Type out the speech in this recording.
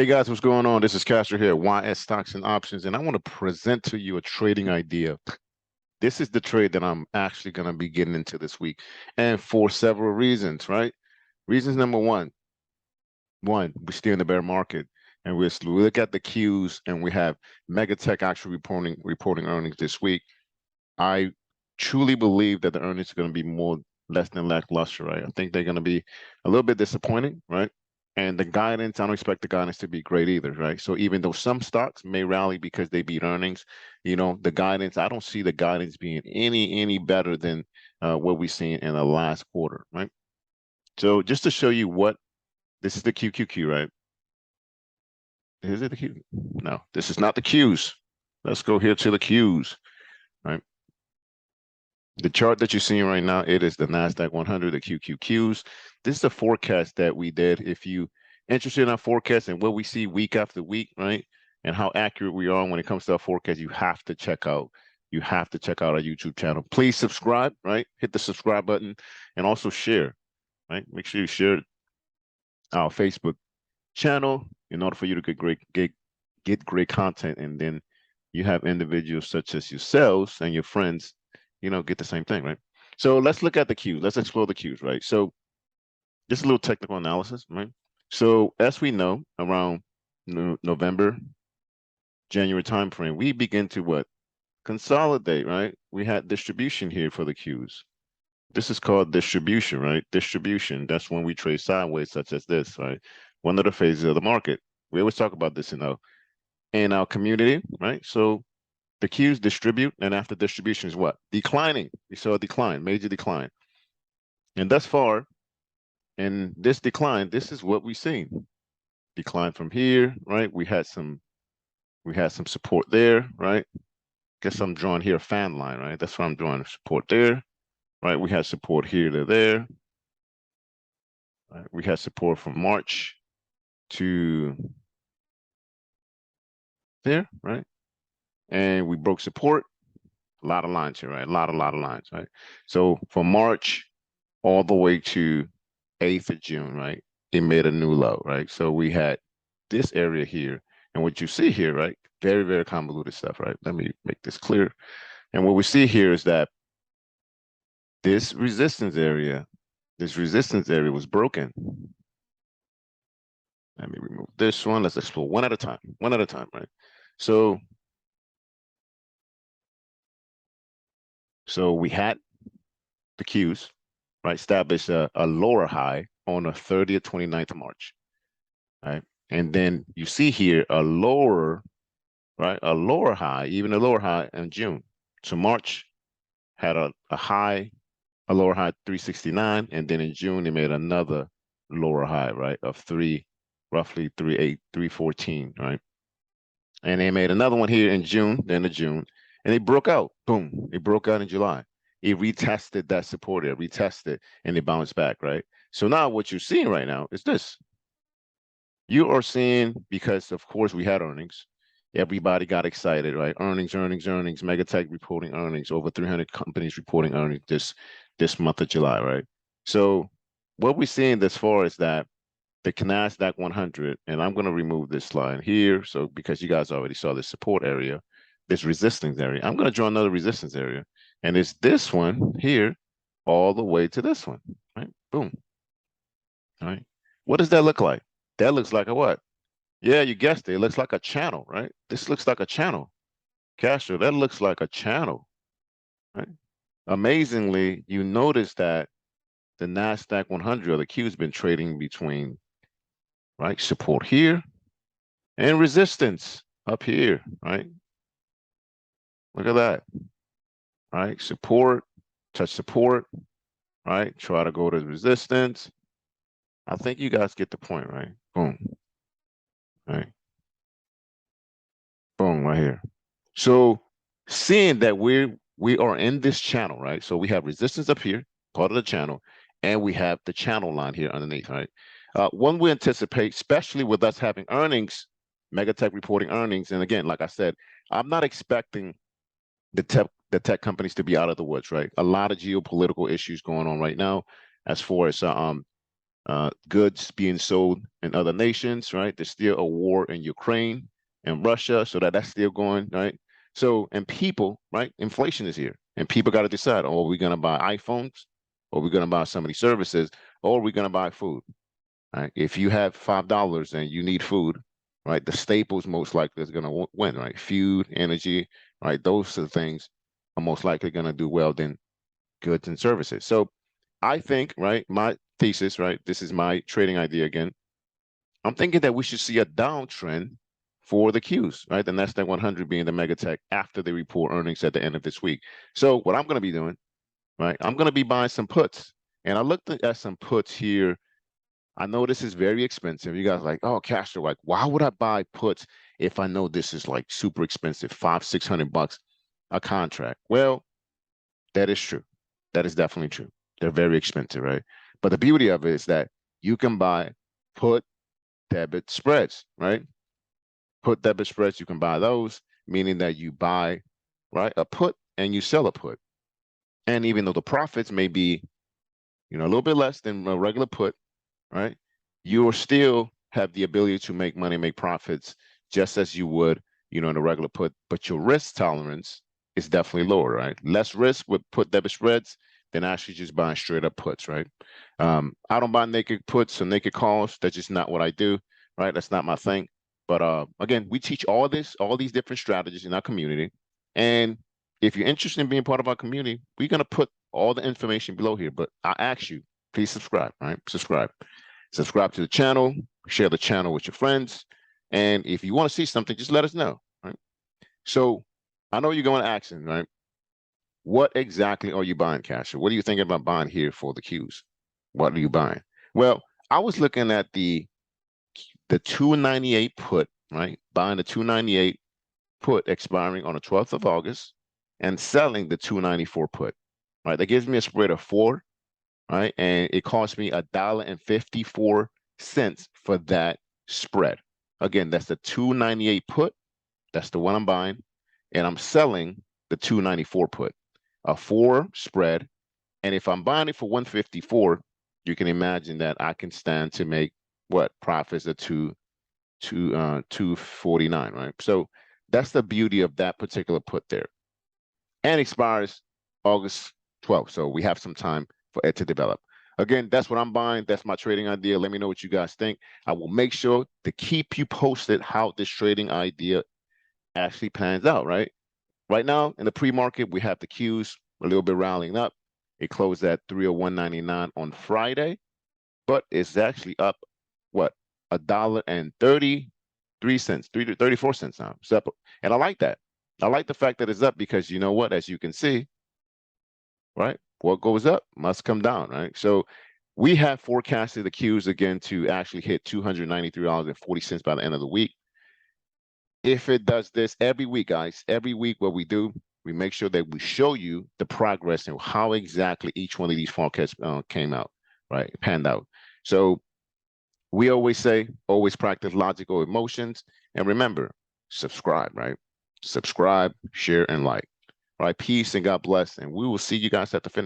Hey guys, what's going on? This is Castro here, YS Stocks and Options, and I want to present to you a trading idea. This is the trade that I'm actually going to be getting into this week, and for several reasons, right? Reasons number one, we're still in the bear market, and we look at the Qs, and we have Megatech actually reporting earnings this week. I truly believe that the earnings are going to be more less than lackluster, right? I think they're going to be a little bit disappointing, right? And the guidance, I don't expect the guidance to be great either, right? So even though some stocks may rally because they beat earnings, the guidance, I don't see the guidance being any better than what we've seen in the last quarter, right? So just to show you what this is the QQQ, right? Is it the Q? No, this is not the Qs. Let's go here to the Qs, right? The chart that you're seeing right now, it is the NASDAQ 100, the QQQs. This is the forecast that we did. If you interested in our forecast and what we see week after week, right, and how accurate we are when it comes to our forecast, you have to check out. You have to check out our YouTube channel. Please subscribe, right? Hit the subscribe button and also share, right? Make sure you share our Facebook channel in order for you to get great content, and then you have individuals such as yourselves and your friends get the same thing, right? So let's look at the Qs. Let's explore the Qs, right? So just a little technical analysis, right? So as we know, around November, January timeframe, we begin to what? Consolidate, right? We had distribution here for the Qs. This is called distribution, right? Distribution. That's when we trade sideways, such as this, right? One of the phases of the market. We always talk about this in our community, right? So the Qs distribute, and after distribution is what? Declining. We saw a decline, major decline. And thus far, in this decline, this is what we've seen. Decline from here, right? We had some support there, right? Guess I'm drawing here a fan line, right? That's what I'm drawing, support there, right? We had support here to there. Right? We had support from March to there, right? And we broke support. A lot of lines here, right? A lot of lines, right? So from March all the way to 8th of June, right? It made a new low, right? So we had this area here. And what you see here, right? Very, very convoluted stuff, right? Let me make this clear. And what we see here is that this resistance area was broken. Let me remove this one. Let's explore one at a time, right? So we had the Qs, right, establish a lower high on the 30th, 29th of March, right? And then you see here a lower, right, a lower high, even a lower high in June. So March had a lower high 369, and then in June they made another lower high, right, of roughly 314, right? And they made another one here in June, then in June, and they broke out. Boom, they broke out in July. It retested that support area, retested, and they bounced back, right? So now what you're seeing right now is this. You are seeing, because of course we had earnings, everybody got excited, right? Earnings. Megatech reporting earnings. Over 300 companies reporting earnings this month of July, right? So what we're seeing as far as that, the NASDAQ 100, and I'm going to remove this line here, so because you guys already saw this support area, this resistance area, I'm going to draw another resistance area, and it's this one here all the way to this one, right? Boom. All right. What does that look like? That looks like a what? Yeah, you guessed it. It looks like a channel, right? This looks like a channel. Castro, that looks like a channel, right? Amazingly, you notice that the NASDAQ 100 or the Q has been trading between, right, support here and resistance up here, right? Look at that, right? Support, touch support, right? Try to go to resistance. I think you guys get the point, right? Boom, right? Boom, right here. So seeing that we are in this channel, right? So we have resistance up here, part of the channel, and we have the channel line here underneath, right? One we anticipate, especially with us having earnings, Megatech reporting earnings, and again, like I said, I'm not expecting the tech companies to be out of the woods, right? A lot of geopolitical issues going on right now, as far as goods being sold in other nations, right? There's still a war in Ukraine and Russia, so that's still going, right? So, and people, right? Inflation is here, and people got to decide: oh, are we going to buy iPhones, or are we going to buy some of these services, or are we going to buy food? Right? If you have $5 and you need food, right? The staples most likely is going to win, right? Food, energy, right? Those are the things are most likely going to do well than goods and services. So I think, right, my thesis, right, this is my trading idea again. I'm thinking that we should see a downtrend for the Qs, right? The Nasdaq 100 being the mega tech after they report earnings at the end of this week. So what I'm going to be doing, right, I'm going to be buying some puts. And I looked at some puts here. I know this is very expensive. You guys are like, oh, Castro, like, why would I buy puts if I know this is like super expensive, $500-600 a contract? Well, that is true. That is definitely true. They're very expensive, right? But the beauty of it is that you can buy put debit spreads, right? Put debit spreads, you can buy those, meaning that you buy, right, a put and you sell a put. And even though the profits may be, a little bit less than a regular put, right? You will still have the ability to make money, make profits, just as you would, in a regular put, but your risk tolerance is definitely lower, right? Less risk with put debit spreads than actually just buying straight up puts, right? I don't buy naked puts or naked calls. That's just not what I do, right? That's not my thing. But again, we teach all these different strategies in our community. And if you're interested in being part of our community, we're going to put all the information below here. But I ask you, please subscribe, right? Subscribe to the channel, share the channel with your friends. And if you want to see something, just let us know, right? So I know you're going to ask him, right? What exactly are you buying, Casher? What are you thinking about buying here for the Qs? What are you buying? Well, I was looking at the 298 put, right? Buying the 298 put expiring on the 12th of August and selling the 294 put, right? That gives me a spread of 4, right? And it cost me $1.54 for that spread. Again, that's the 298 put. That's the one I'm buying. And I'm selling the 294 put, a 4 spread. And if I'm buying it for 154, you can imagine that I can stand to make what profits of 249, right? So that's the beauty of that particular put there. And expires August 12th. So we have some time for it to develop. Again, that's what I'm buying. That's my trading idea. Let me know what you guys think. I will make sure to keep you posted how this trading idea actually pans out, right? Right now, in the pre-market, we have the Qs a little bit rallying up. It closed at 301.99 on Friday, but it's actually up, what, $1.33, 34 cents now. And I like that. I like the fact that it's up because you know what? As you can see, right? What goes up must come down, right? So we have forecasted the Qs again to actually hit $293.40 by the end of the week. If it does this every week, guys, every week what we do, we make sure that we show you the progress and how exactly each one of these forecasts came out, right? Panned out. So we always say, always practice logical emotions. And remember, subscribe, right? Subscribe, share, and like. All right, peace and God bless. And we will see you guys at the finish.